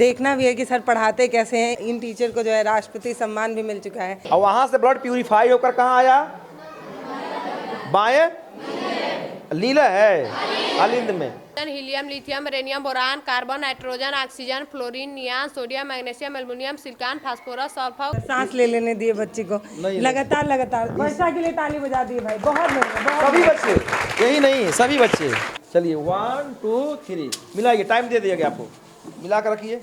देखना भी है कि सर पढ़ाते कैसे हैं। इन टीचर को जो है राष्ट्रपति सम्मान भी मिल चुका है। और वहां से ब्लड प्यूरिफाई होकर कहाँ आया? बाएं नीला है अलिंद में। Helium, lithium, rhenium, boron, carbon, nitrogen, oxygen, fluorine, neon, sodium, magnesium, aluminium, silicon, phosphorus, sulphur. सांस ले लेने दिए बच्चे को लगातार। वर्षा के लिए ताली बजा दिए भाई, बहुत बढ़िया। सभी बच्चे, यही नहीं सभी बच्चे। चलिए 1 2 3 मिलाइए, टाइम दे दिया गया आपको, मिला कर रखिए।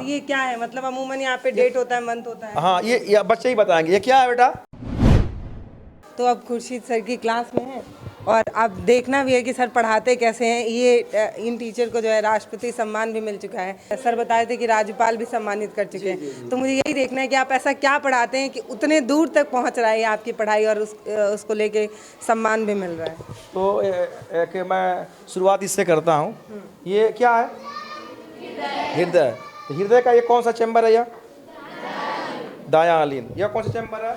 ये क्या है? मतलब अमूमन यहाँ पे डेट होता है, मंथ होता है। हाँ ये बच्चे ही बताएंगे ये क्या है बेटा। तो अब खुर्शीद सर की क्लास में है और अब देखना भी है कि सर पढ़ाते कैसे हैं। ये इन टीचर को जो है राष्ट्रपति सम्मान भी मिल चुका है। सर बताए थे कि राज्यपाल भी सम्मानित कर चुके हैं। तो मुझे यही देखना है कि आप ऐसा क्या पढ़ाते हैं कि उतने दूर तक पहुंच रहा है आपकी पढ़ाई और उसको लेके सम्मान भी मिल रहा है। तो कि मैं शुरुआत इससे करता हूँ। ये क्या है? हृदय। तो हृदय का ये कौन सा चैम्बर है? यह दायां अलिंद। यह कौन सा चैम्बर है?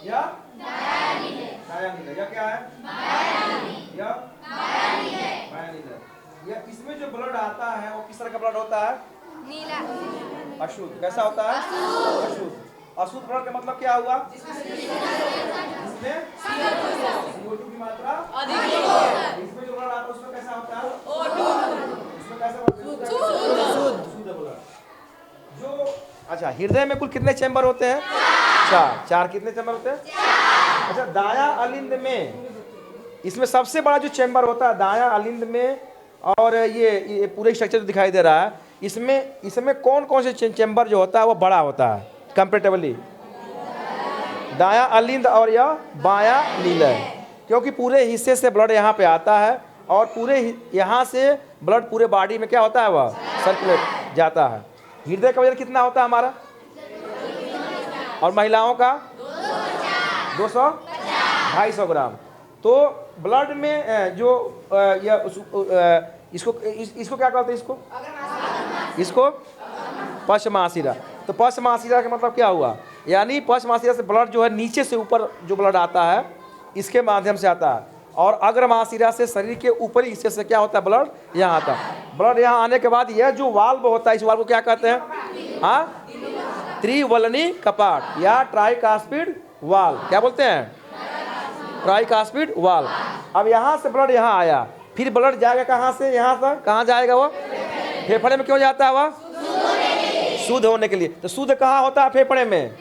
या क्या है? या यह इसमें जो ब्लड आता है वो किस तरह का ब्लड होता है? नीला। अशुद्ध। कैसा होता है? अशुद्ध। अशुद्ध ब्लड का मतलब क्या हुआ? इसमें CO2 की मात्रा अधिक है। इसमें जो ब्लड आता है उसमें कैसा होता है? O2। इसमें कैसा होता है? शुद्ध ब्लड। जो अच्छा, हृदय में कुल कितने चैम्बर होते हैं? चार। कितने चैम्बर होते हैं? अच्छा, दायां अलिंद में इसमें सबसे बड़ा जो चैम्बर होता है दायां अलिंद में, और ये पूरे स्ट्रक्चर दिखाई दे रहा है, इसमें कौन कौन से चैम्बर जो होता है वो बड़ा होता है कंपेरेटिवली? दायां अलिंद और यह बायां नीला, क्योंकि पूरे हिस्से से ब्लड यहाँ पे आता है और पूरे यहाँ से ब्लड पूरे बॉडी में क्या होता है? वह सर्कुलेट जाता है। हृदय का वजन कितना होता है हमारा? और महिलाओं का 200-250 ग्राम। तो ब्लड में जो इसको क्या कहते हैं? इसको पश्च महाशिरा। तो पश्च महाशिरा का मतलब क्या हुआ? यानी पश्च महाशिरा से ब्लड जो है नीचे से ऊपर जो ब्लड आता है इसके माध्यम से आता है, और अग्र महाशिरा से शरीर के ऊपरी हिस्से से क्या होता है? ब्लड यहाँ आता है। ब्लड यहाँ आने के बाद यह जो वाल्व होता है, इस वाल्व को क्या कहते हैं? हाँ, त्रिवलनी कपाट या ट्राइकास्पिड वाल्व। क्या बोलते हैं? Tricuspid valve. अब यहाँ से ब्लड यहाँ आया, फिर ब्लड जाएगा कहाँ से? यहाँ तक। कहाँ जाएगा वो? फेफड़े में। क्यों जाता है वह? शुद्ध होने के लिए। तो शुद्ध कहाँ होता है? फेफड़े में।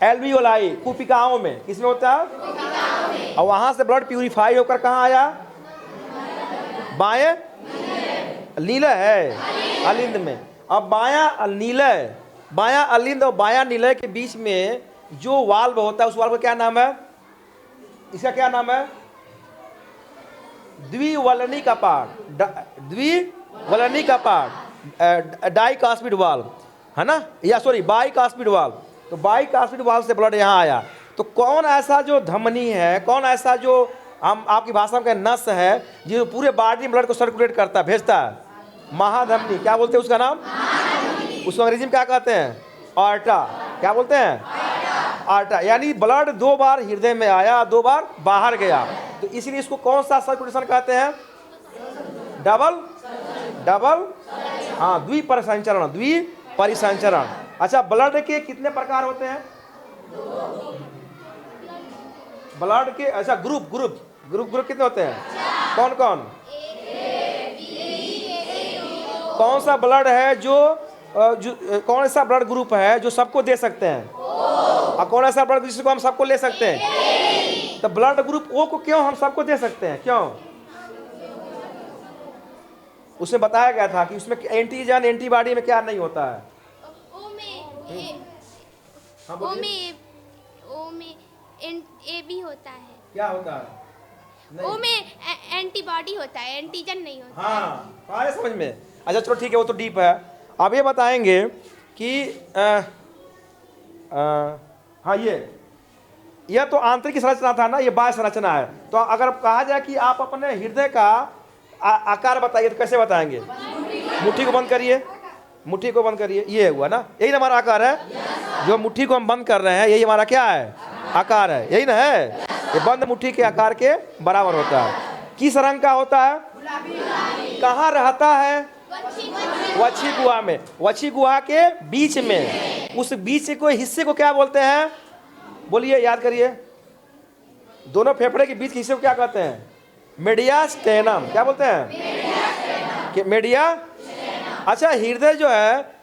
एल्वियोलाई, कुपिकाओं में। किसमें होता है? और वहाँ से ब्लड प्यूरिफाई होकर कहाँ आया? बाएं नीला है अलिंद में। अब बायां अलिंद और बायां नीले के बीच में जो वाल्व होता है उस वाल्व का क्या नाम है? इसका क्या नाम है? द्विवलनी कपाट। द्विवलनी कपाट, डाइकास्पिड वाल्व है ना, या सॉरी बाइकास्पिड वाल्व। तो बाइकास्पिड वाल्व से ब्लड यहाँ आया। तो कौन ऐसा जो धमनी है, कौन ऐसा जो हम आपकी भाषा में नस है जो पूरे बॉडी में ब्लड को सर्कुलेट करता है, भेजता है? महाधमनी। क्या बोलते हैं उसका नाम? उसको अंग्रेजी में क्या कहते हैं? आर्टा। क्या बोलते हैं? आर्टा। यानी ब्लड 2 बार हृदय में आया, 2 बार बाहर गया, तो इसीलिए इसको कौन सा सर्कुलेशन कहते हैं? डबल हाँ, द्विपरिसंचरण। अच्छा, ब्लड के कितने प्रकार होते हैं? ब्लड के अच्छा ग्रुप कितने होते हैं? कौन कौन सा ब्लड है जो कौन सा ब्लड ग्रुप है जो सबको दे सकते हैं? और कौन ऐसा ब्लड ग्रुप जिसको हम सबको ले सकते हैं? तो ब्लड ग्रुप ओ को क्यों हम सबको दे सकते हैं? क्यों? उसमें बताया गया था कि उसमें एंटीजन एंटीबॉडी में क्या नहीं होता है? ओ में ए भी होता है। क्या होता है? ओ में एंटीबॉडी होता है, एंटीजन नहीं होता। हाँ, आए समझ में? अच्छा चलो ठीक है, वो तो डीप है। अब ये बताएंगे कि हाँ, यह तो आंतरिक संरचना था ना, ये बाह्य संरचना है। तो अगर कहा जाए कि आप अपने हृदय का आकार बताइए तो कैसे बताएंगे? मुट्ठी को बंद करिए, ये हुआ ना, यही ना हमारा आकार है। जो मुट्ठी को हम बंद कर रहे हैं यही हमारा क्या है? आकार है, यही ना है। ये बंद मुट्ठी के आकार के बराबर होता है। किस रंग का होता है? कहाँ रहता है? वक्षी गुहा में, वक्षी गुहा के बीच में, उस बीच के हिस्से को क्या बोलते हैं? बोलिए, याद करिए। दोनों फेफड़े के बीच के हिस्से को क्या कहते हैं? मीडियास्टेनम। क्या बोलते हैं? मीडिया। अच्छा, हृदय जो है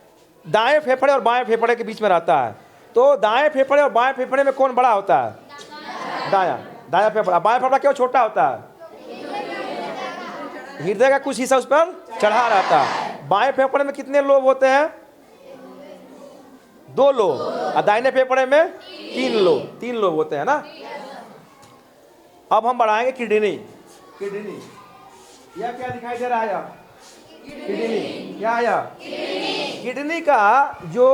दाएं फेफड़े और बाएं फेफड़े के बीच में रहता है, तो दाएं फेफड़े और बाएं फेफड़े में कौन बड़ा होता है? दायां फेफड़ा। बाएं फेफड़ा क्यों छोटा होता है? हृदय का कुछ हिस्सा उस पर चढ़ा रहता है। बाएं फेफड़े में कितने लोब होते हैं? 2 लोब, और दाहिने फेफड़े में 3 लोब होते हैं ना। अब हम बढ़ाएंगे किडनी। किडनी, यह क्या दिखाई दे रहा है? किडनी क्या आया? किडनी का जो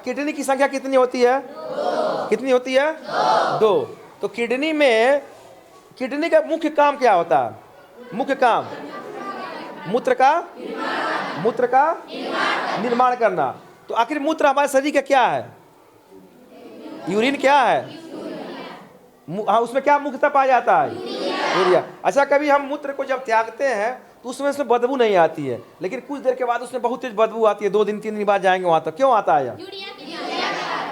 किडनी की संख्या कितनी होती है? कितनी होती है? 2। तो किडनी में, किडनी का मुख्य काम क्या होता है? मुख्य काम मूत्र का निर्माण करना। तो आखिर मूत्र हमारे शरीर का क्या है? यूरिन क्या है? हाँ, उसमें क्या मुख्यतः पाया जाता है? यूरिया। अच्छा, कभी हम मूत्र को जब त्यागते हैं तो उसमें से बदबू नहीं आती है, लेकिन कुछ देर के बाद उसमें बहुत तेज बदबू आती है। 2 दिन 3 दिन बाद जाएंगे वहां तक। क्यों आता है?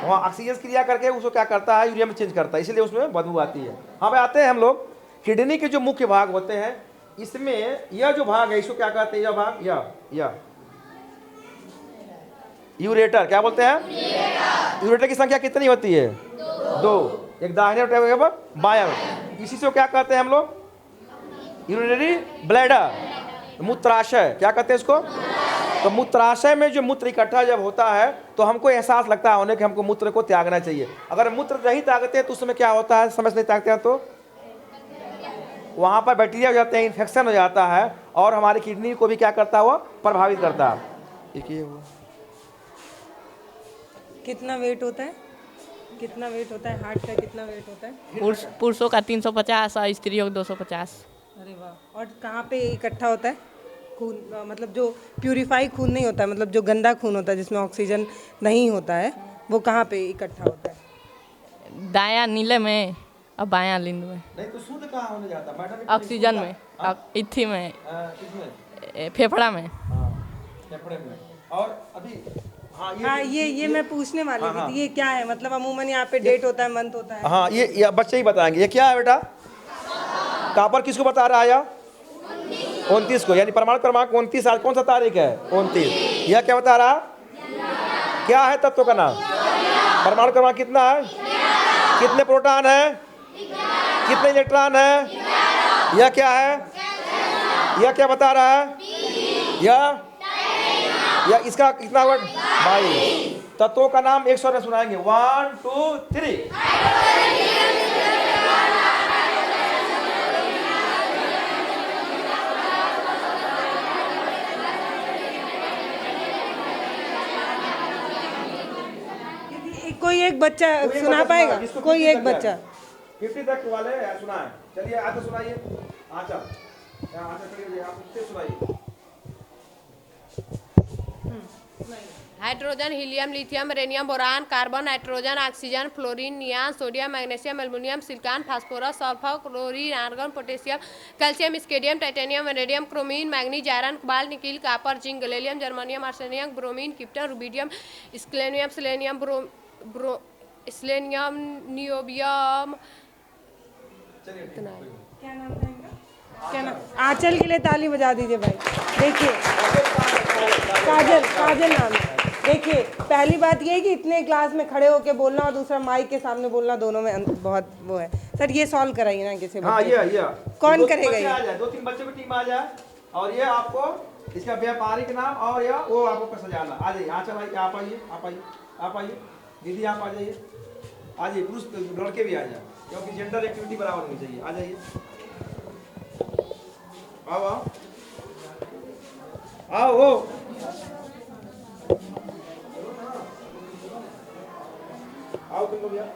वहाँ ऑक्सीजन क्रिया करके उसको क्या करता है? यूरिया में चेंज करता है, इसलिए उसमें बदबू आती है। हाँ भाई, आते हैं हम लोग। किडनी के जो मुख्य भाग होते हैं, इसमें यह जो भाग है इसको क्या कहते हैं? यह भाग, यह यूरेटर। क्या बोलते हैं? यूरेटर की संख्या कितनी होती है? 2। एक दाहिने बायां में। इसी से क्या कहते हैं हम लोग? यूरिनरी ब्लैडर, मूत्राशय। क्या कहते हैं इसको? तो मूत्राशय में जो मूत्र इकट्ठा जब होता है तो हमको एहसास लगता है होने कि हमको मूत्र को त्यागना चाहिए। अगर मूत्र नहीं त्यागते हैं तो उसमें क्या होता है? समय से नहीं त्यागते हैं तो वहाँ पर बैक्टीरिया हो जाते हैं, इन्फेक्शन हो जाता है, और हमारी किडनी को भी क्या करता है? वो प्रभावित करता है। देखिए हुआ। कितना वेट होता है? कितना वेट होता है हार्ट का? कितना वेट होता है? पुरुषों का 350 और स्त्रियों का 250। अरे वाह। और कहाँ पे इकट्ठा होता है खून? मतलब जो प्यूरिफाई खून नहीं होता है, मतलब जो गंदा खून होता है जिसमें ऑक्सीजन नहीं होता है, वो कहाँ पे इकट्ठा होता है? दायां नीले में और बायां लिंग में। नहीं तो शुद्ध कहाँ होने जाता है? ऑक्सीजन में, इथी में, फेफड़ा में। फेफड़े में। और अभी हाँ, ये मैं पूछने वाली थी। ये क्या है? मतलब अमूमन यहाँ पे डेट होता है, मंथ होता है। हाँ, ये बच्चे ही बताएंगे। ये क्या है बेटा? कॉपर किसको बता रहा है? 29 को, यानी परमाणु क्रमांक 29। आज कौन सा तारीख है? 29। यह क्या बता रहा? क्या है तत्व का नाम? परमाणु क्रमांक कितना है? कितने प्रोटॉन है? कितने इलेक्ट्रॉन है? यह क्या है? यह क्या बता रहा है? यह इसका कितना वर्ड? 22। तत्वों का नाम 100 में सुनाएंगे। 1 2 3। कोई एक बच्चा सुना पाएगा? कोई एक बच्चा 50 तक वाले सुनाए। चलिए आज तो सुनाइए। अच्छा आप उससे सुनाइए। Hydrogen, helium, lithium, rhenium, boron, carbon, nitrogen, oxygen, fluorine, neon, sodium, magnesium, aluminium, silicon, phosphorus, sulphur, chlorine, argon, potassium, calcium, scandium, titanium, vanadium, chromium, manganese, iron, cobalt, nickel, copper, zinc, gallium, germanium, arsenic, bromine, krypton, rubidium, selenium, selenium, selenium, niobium. क्या नाम था इनका? क्या नाम? आंचल के लिए ताली बजा दीजिए भाई। देखिए, काजल नाम है। देखिए, पहली बात ये है कि इतने क्लास में खड़े होके बोलना और दूसरा माइक के सामने बोलना, दोनों में बहुत वो है। सर ये सॉल्व कराइए ना किसी हाँ, ये कौन करेगा? ये 2-3 बच्चों की टीम आ जाए, और ये आपको इसका व्यापारिक नाम और या वो आपको सजाना। आ जाइए। आंचल भाई आप आइए, आप आइए। दीदी आप आ जाइए। आ जाइए, पुरुष लड़के भी आ जाए, क्योंकि जेंडर एक्टिविटी बराबर होनी चाहिए। आ जाइए, आओ आओ आओ हो। आओ तुम लोग यार।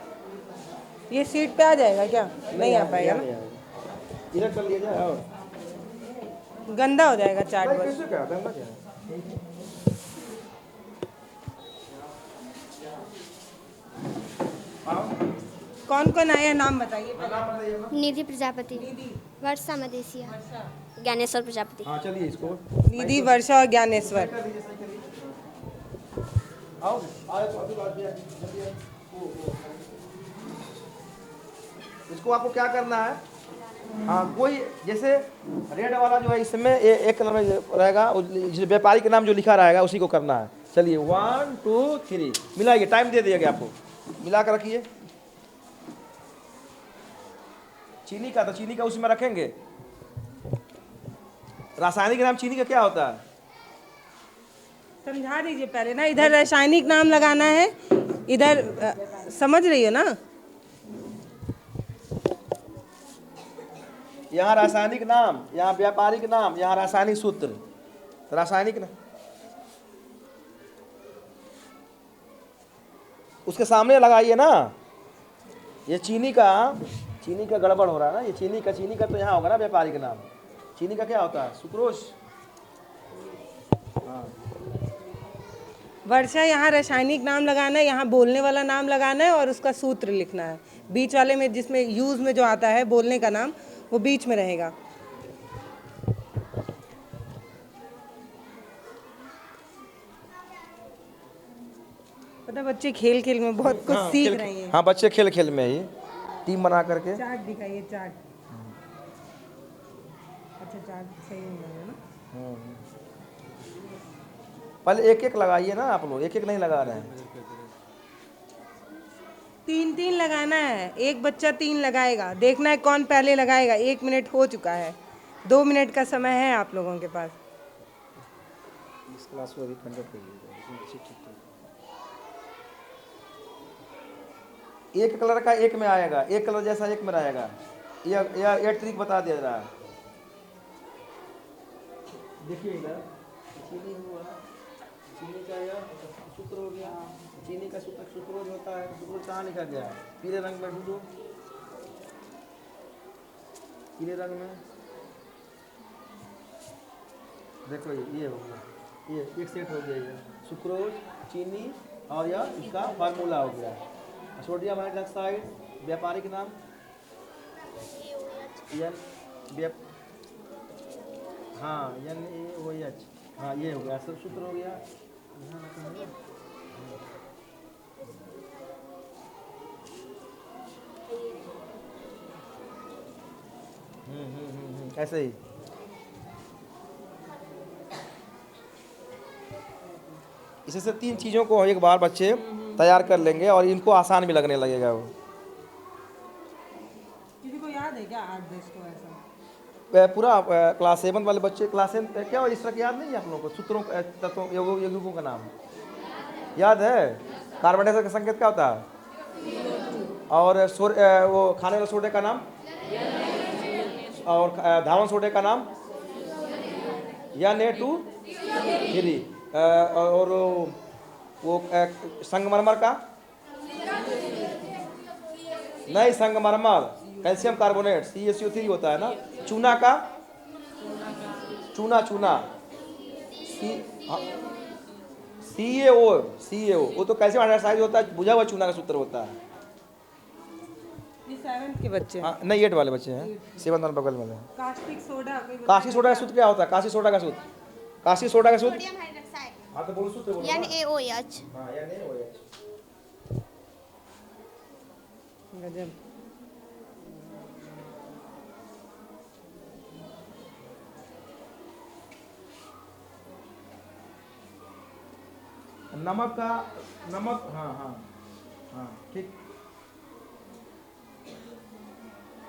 ये सीट पे आ जाएगा क्या? नहीं आ पाएगा ना, इधर कर लिया जाए। और गंदा हो जाएगा चार्ट बस। कैसे क्या गंदा क्या? कौन कौन आया नाम बताइए। निधि प्रजापति, वर्षा मदेशिया, ज्ञानेश्वर प्रजापति। हाँ चलिए इसको निधि, वर्षा और ज्ञानेश्वर। कर दीजिए, सही करिए। आओ आए तो अभी बात दिया जल्दी आओ। इसको आपको क्या करना है, हाँ कोई जैसे रेड वाला जो है इसमें एक कलर में रहेगा, जिस व्यापारी के नाम जो लिखा रहेगा उसी को करना है। चलिए 1 2 3 मिलाइए, टाइम दे दिया गया आपको, मिला कर रखिए। चीनी का तो चीनी का उसमें रखेंगे। रासायनिक नाम चीनी का क्या होता है? समझा दीजिए पहले ना, इधर रासायनिक नाम लगाना है, इधर समझ रही हो ना। यहाँ रासायनिक नाम, यहाँ व्यापारिक नाम, यहाँ रासायनिक सूत्र। तो रासायनिक ना उसके सामने लगाइए ना। ये चीनी का गड़बड़ हो रहा है ना, ये चीनी का तो यहाँ होगा ना व्यापारिक नाम। चीनी का क्या होता है? सुक्रोज। हाँ वर्षा यहाँ रासायनिक नाम लगाना है, यहाँ बोलने वाला नाम लगाना है और उसका सूत्र लिखना है। बीच वाले में जिसमें यूज में जो आता है बोलने का नाम, वो बीच में रहेगा। पता बच्चे खेल खेल में बहुत कुछ सीख रहे हैं। हाँ बच्चे खेल खेल में ही टीम बना करके। चार्ट दिखाइए, चार्ट। अच्छा चार्ट सही नहीं लग रहा ना। पहले एक एक लगाइए ना आप लोग, एक एक नहीं लगा रहे हैं। 3-3 लगाना है, एक बच्चा 3 लगाएगा। देखना है कौन पहले लगाएगा। 1 मिनट हो चुका है, 2 मिनट का समय है आप लोगों के पास। इस क्लास को अभी कंडक्ट करिए। एक कलर का एक में आएगा, एक कलर जैसा एक में रहेगा। यह ट्रिक बता दिया रहा है। देखिए इधर चीनी हुआ, चीनी का यह सूत्र हो गया। चीनी का सूत्र सुक्रोज होता है। सुक्रोज कहाँ लिखा गया है? पीले रंग में ढूंढो, पीले रंग में देखो, ये हो गया, ये एक सेट हो गया। ये सुक्रोज, चीनी और यह इसका फार्मूला हो गया। सोडियम हाइड्रोक्साइड व्यापारिक नाम हाँ NaOH। हाँ ये हो गया, सब सूत्र हो गया। ऐसे ही इसे से 3 चीज़ों को एक बार बच्चे तैयार कर लेंगे और इनको आसान भी लगने लगेगा। वो किसी को याद है क्या 8-10 को ऐसा? पूरा क्लास 7 वाले बच्चे, क्लास 7 क्या इस तरह याद नहीं है आप लोगों को? सूत्रों तत्वों यौगिकों का नाम याद है? कार्बन डाइऑक्साइड का संकेत क्या होता है? और वो खाने वाले सोडे का नाम, और धावन सोडे का नाम Na2 और वो संगमरमर का नहीं, संगमरमर कैल्शियम कार्बोनेट CaCO3 होता है ना। चूना का चूना CaO वो तो कैल्शियम हाइड्रोक्साइड होता है, बुझा हुआ चूना का सूत्र होता है। ये 7th के बच्चे। हाँ नहीं 8 वाले बच्चे हैं, 7 वाले बगल में। कास्टिक सोडा, काशी सोडा का सूत्र क्या होता है? काशी सोडा का सूत्र सोडियम हाइड्रोक्साइड हाँ तो बोलो सूत्र बोलो। NaOH। हाँ NaOH। गजब। नमक हाँ ठीक।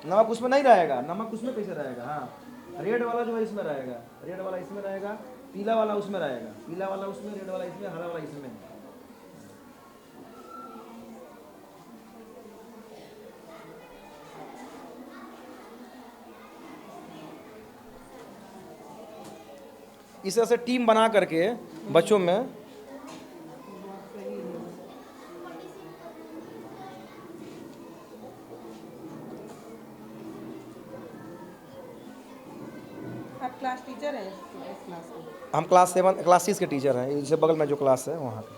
नमक उसमें नहीं रहेगा, नमक उसमें कैसे रहेगा? हाँ रेड वाला जो है इसमें रहेगा, रेड वाला इसमें रहेगा, पीला वाला उसमें रहेगा, पीला वाला उसमें, रेड वाला इसमें, हरा वाला इसमें। इस तरह से टीम बना करके बच्चों में आप क्लास टीचर हैं इस क्लास के? हम क्लास 6 के टीचर हैं। इससे बगल में जो क्लास है वहाँ पे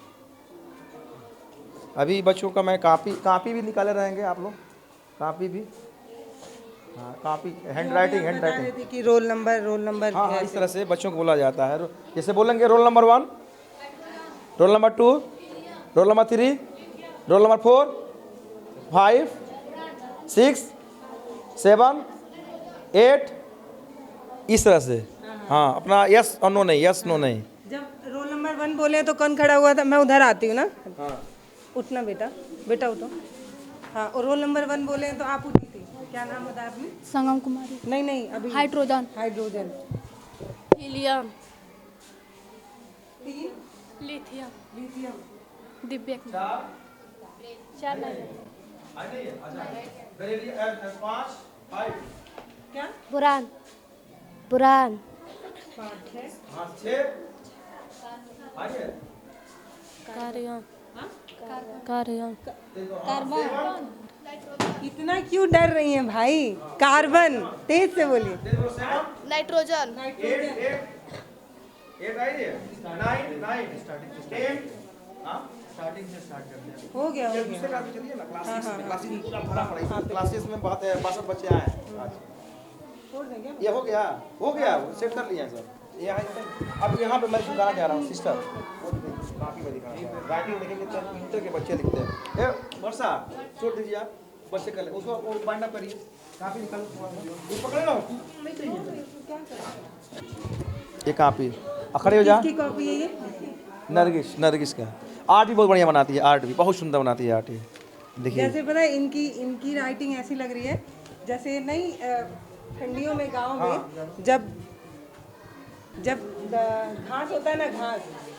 अभी बच्चों का मैं कापी भी निकाले रहेंगे आप लोग, कापी भी हाँ कॉपी हैंड राइटिंग बता रहे थे कि रोल नंबर हाँ हाँ, इस तरह से बच्चों को बोला जाता है। जैसे बोलेंगे roll number 1, roll number 2, roll number 3, roll number 4, 5, 6, 7, 8, इस तरह से। हाँ अपना यस और नो नहीं, यस नो नहीं। जब रोल नंबर 1 बोले तो कौन खड़ा हुआ था? मैं उधर आती हूँ ना। हाँ उठना बेटा, बेटा उठो। हाँ, और रोल नंबर 1 बोले तो आप उठी थी। क्या नाम बताया आपने? संगम कुमारी। नहीं अभी hydrogen. Hydrogen. Helium. 3 lithium. Lithium. Divya. 4 5, 5, क्या? बुरान। बुरान। 5 है। हाँ 6, आइए कार्बन। कार्बन। कार्बन। इतना क्यों डर रही हैं भाई? कार्बन, तेज से बोलिए। नाइट्रोजन। 8 आइए 9 10, हाँ स्टार्टिंग से स्टार्ट करते हैं। हो गया दूसरे क्लास में चलिए ना, क्लासेस पूरा भरा पड़ा है। क्लासेस में बहुत है, 62 बच्चे आए हैं आज। छोड़ देंगे। ये हो गया सेट कर लिया है सर। ये अब यहाँ पे मैं दिखाना चाह रहा हूँ सिस्टर, काफी में दिखाना चाह रहा हूँ। राइटिंग देखेंगे तो इंटर के बच्चे लिखते हैं। ए वर्षा छोड़ दीजिए आप, बच्चे कर ले उसको, बाइंड अप करिए, काफी निकालो ये पकड़े ना, नहीं चाहिए ये कापी। खड़े हो जा। किसकी कॉपी है ये? नरगिस का आर्ट भी बहुत बढ़िया बनाती है, आर्ट भी बहुत सुंदर बनाती है आर्ट। ये देखिए जैसे पता है इनकी राइटिंग ऐसी लग रही है जैसे नहीं ठंडियों में गांव में जब घास होता है ना,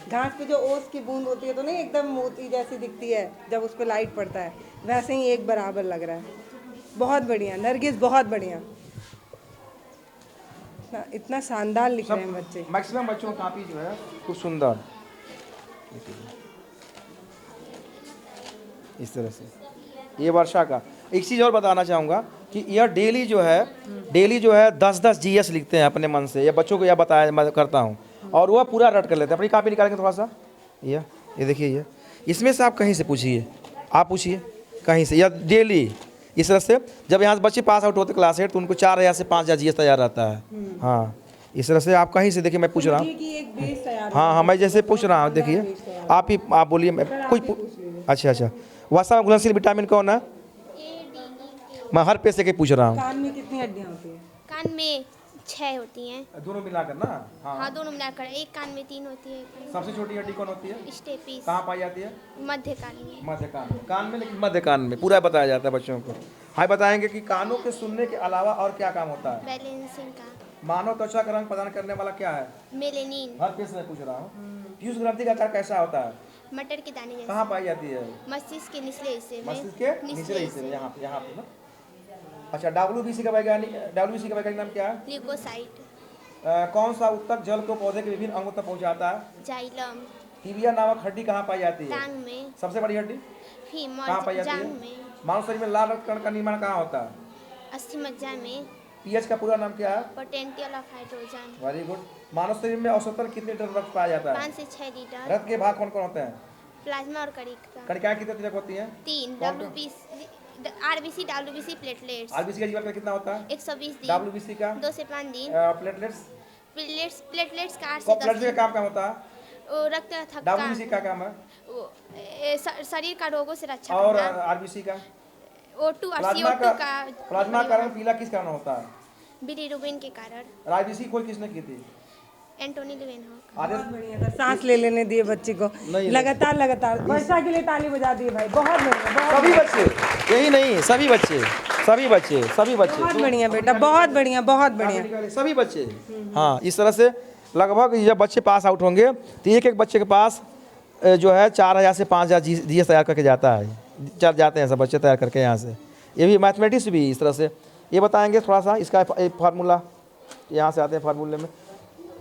घास पे जो ओस की बूंद होती है तो नहीं एकदम मोती जैसी दिखती है जब उस पे लाइट पड़ता है, वैसे ही एक बराबर लग रहा है। बहुत बढ़िया नरगिस, बहुत बढ़िया। इतना शानदार लिख रहे हैं बच्चे। मैक्सिमम बच्चों का कापी जो है खूब सुंदर इस तरह से। ये वर्षा का एक चीज़ और बताना चाहूँगा कि यह डेली जो है 10-10 जीएस लिखते हैं अपने मन से। ये बच्चों को यह बताया मैं करता हूँ और वह पूरा रट कर लेते हैं। अपनी कापी निकालेंगे थोड़ा सा, ये देखिए, ये इसमें से आप कहीं से पूछिए, आप पूछिए कहीं से, या डेली इस तरह से। जब यहाँ से बच्चे पास आउट होते क्लास 8 तो उनको 4000 से 5000 जीएस तैयार रहता है। हाँ इस तरह से आप कहीं से देखिए, मैं पूछ रहा हूँ। हाँ मैं जैसे पूछ रहा हूँ, देखिए आप बोलिए, मैं कुछ अच्छा वसा में घुलनशील विटामिन कौन है? मैं हर पैसे के पूछ रहा हूँ। कान में कितनी हड्डियाँ होती हैं? कान में 6 होती हैं। दोनों मिलाकर ना? हाँ दोनों मिलाकर। एक कान में 3 होती है। सबसे छोटी हड्डी कौन होती है? स्टेपिस। कहाँ पाई जाती है? मध्य कान में। मध्य कान में। कान में, लेकिन मध्य कान में पूरा बताया जाता है बच्चों को। हाँ बताएंगे कि कानों के सुनने के अलावा और क्या काम होता है? बैलेंसिंग का। मानव त्वचा का रंग प्रदान करने वाला क्या है? मेलेनिन। हर पेश में पूछ रहा हूँ। पीयूष ग्रंथि का आकार कैसा होता है? मटर के दाने कहाँ जैसे। पाई जाती है? मस्तिष्क के निचले हिस्से में। मस्तिष्क के निचले हिस्से में, यहाँ पे ना। अच्छा WBC का वैज्ञानिक नाम क्या है? ल्यूकोसाइट। कौन सा उत्तक जल को पौधे के विभिन्न अंगों तक पहुँचाता है? जाइलम। टीबिया नामक हड्डी कहाँ पाई जाती है? टांग में। सबसे बड़ी हड्डी फीमर। कहाँ पाई जाती जांघ है? में। मानव शरीर में लाल रक्त कण का निर्माण कहाँ होता है? अस्थि मज्जा में। पीएच का पूरा नाम क्या है? Potential of hydrogen. Very good. मानव शरीर में औसतन कितने लीटर रक्त पाया जाता है? 5 से 6 लीटर। रक्त के भाग कौन कौन होते हैं? प्लाज्मा और कणिका। कणिकाएं कितने तरह की होती हैं? 3। RBC, WBC, platelets. आरबीसी का जीवन काल कितना होता है? 120 दिन। डब्ल्यूबीसी का 2 से 5 दिन। प्लेटलेट्स प्लेटलेट्स का 8 से 10 प्लेटलेट्स का दिन। काम होता है? वो रक्त थक्का। डब्ल्यूबीसी का काम है? वो, शरीर का रोगों से रक्षा और करना। आरबीसी का? O2 और प्लाज्मा CO2 का। प्लाज्मा का रंग पीला किस कारण होता है? बिलीरुबिन के कारण। आरबीसी खोज किसने की थी? एंटोनी लेवेनहॉक। आदेश बढ़िया था, सांस ले लेने दिए बच्चे को। नहीं, लगातार वर्षा के लिए ताली बजा दिए भाई। बहुत बढ़िया, बहुत सभी बच्चे, यही नहीं सभी बच्चे बहुत बढ़िया बेटा, बहुत बढ़िया। सभी बच्चे। हाँ इस तरह से लगभग जब बच्चे पास आउट होंगे तो एक बच्चे के पास जो है 4000 से 5000 जीएस तैयार करके जाता है। जाते हैं सब बच्चे तैयार करके यहाँ से। ये भी मैथमेटिक्स भी इस तरह से ये बताएंगे थोड़ा सा। इसका एक फार्मूला यहाँ से आते हैं फार्मूले में।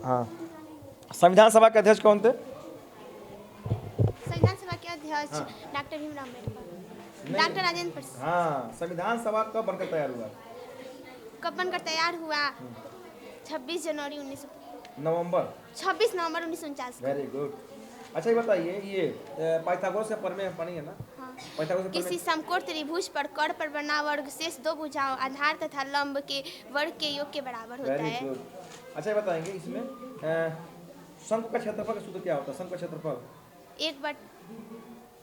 हाँ संविधान सभा के अध्यक्ष कौन थे? संविधान सभा के अध्यक्ष डॉक्टर भीमराव अम्बेडकर। डॉक्टर राजेंद्र प्रसाद। हाँ संविधान सभा कब बनकर तैयार हुआ? कब बनकर तैयार हुआ? 26 नवंबर 1949। Very good. अच्छा ये बताइए, ये पाइथागोरस से प्रमेय पढ़ी है ना? हाँ। पाइथागोरस से किसी प्रमेय समकोण त्रिभुज पर कर्ण पर बना वर्ग शेष दो भुजाओं आधार तथा लंब के वर्ग के योग के बराबर होता वेरी है। गुड। अच्छा ये बताएंगे इसमें शंकु का क्षेत्रफल का सूत्र क्या होता है? शंकु का क्षेत्रफल 1/2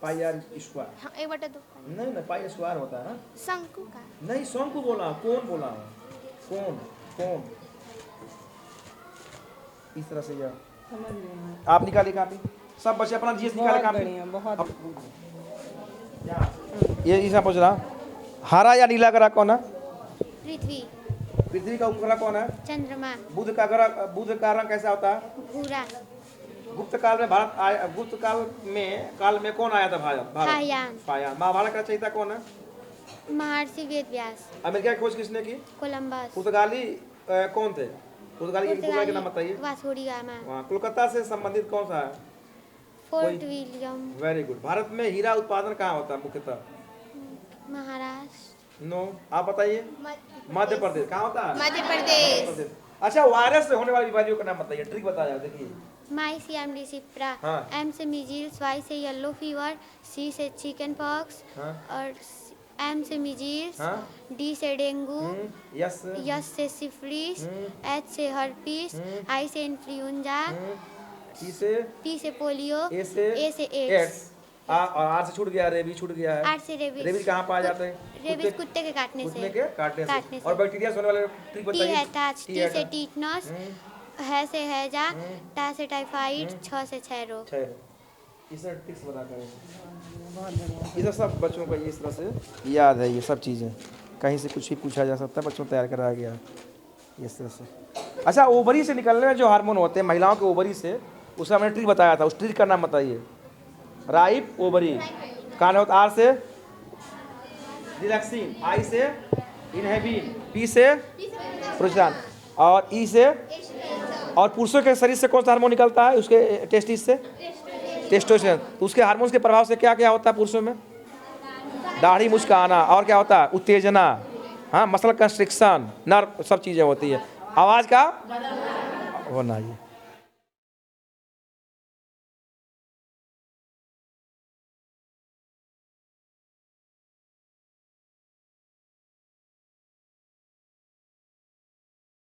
पाई आर स्क्वायर। हाँ, 1/2 नहीं नहीं, पाई स्क्वायर होता है ना? शंकु का। नहीं, शंकु बोला, कौन बोला हूँ? कौन कौन इस तरह से यह आप निकालिए कापी, सब बच्चे अपना जीएस निकाले बहुत कापी। बढ़िया, बहुत ये इसा पूछ रहा, हरा या नीला ग्रह कौन है? पृथ्वी। पृथ्वी का उपग्रह कौन है? चंद्रमा। बुध का ग्रह, बुध का रंग कैसा होता है? भूरा। गुप्त काल में भारत आया, गुप्त काल में कौन आया था भारत? फाहियान। फाहियान। महाभारत का रचयिता कौन है? महर्षि वेद व्यास। अमेरिका की खोज किसने की? कोलंबस। पुर्तगाली कौन थे? पुर्तगाली के नाम बताइए। Vasco D gamma. वहाँ कोलकाता से संबंधित कौन सा है? Fort William. Very good. Bharat में हीरा उत्पादन कहाँ होता है मुख्यतः? महाराष्ट्र। नो, आप बताइए। मध्य प्रदेश। कहाँ होता है? मध्य प्रदेश। अच्छा, वायरस से होने वाली बीमारियों का नाम बताइए, ट्रिक बताया, देखिए। माइसियम डिसिप्रा। हाँ। एम से मीजिल्स, वाई से येलो फीवर, सी से चिकन पॉक्स हाँ। और एम से मीजिल्स, हाँ। डी से डेंगू, यस। एस से सिफिलिस, एच से हर्पीस, आई से इन्फ्लुएंजा, पी से पोलियो, ए से एड्स, और आर से छूट गया, रेबीज छूट गया है। आर से रेबीज। रेबीज कहाँ पाए जाते हैं? रेबीज कुत्ते के काटने कुत्ते से। के काटने से। और बैक्टीरिया से होने वाले ट्रिक टी बताइए। है टाच, टी से टीटनस, है से हैजा, टा से टाइफाइड, छ से क्षय रोग। इसे ट्रिक्स बता करें। ये सब बच्चों को इस तरह से याद है, ये सब चीज़ें कहीं से कुछ भी पूछा जा सकता है, बच्चों को तैयार कराया गया इस तरह से। अच्छा, ओवरी से निकलने में जो हार्मोन होते हैं महिलाओं के ओवरी से, उसका मैंने ट्रिक बताया था, उस ट्रिक का नाम बताइए। Ripe ovary. कहाँ होता? आर से रिलैक्सिन, आई से इनहेबिन, पी से प्रोजेस्टेरोन और ई से। और पुरुषों के शरीर से कौन सा हार्मोन निकलता है? उसके टेस्टिस से टेस्टोस्टेरोन। तो उसके हार्मोन्स के प्रभाव से क्या क्या होता है पुरुषों में? दाढ़ी मुझ का आना, और क्या होता है? उत्तेजना, हाँ, मसल कंस्ट्रिक्शन, नर्व, सब चीज़ें होती है। आवाज़ का होना, ये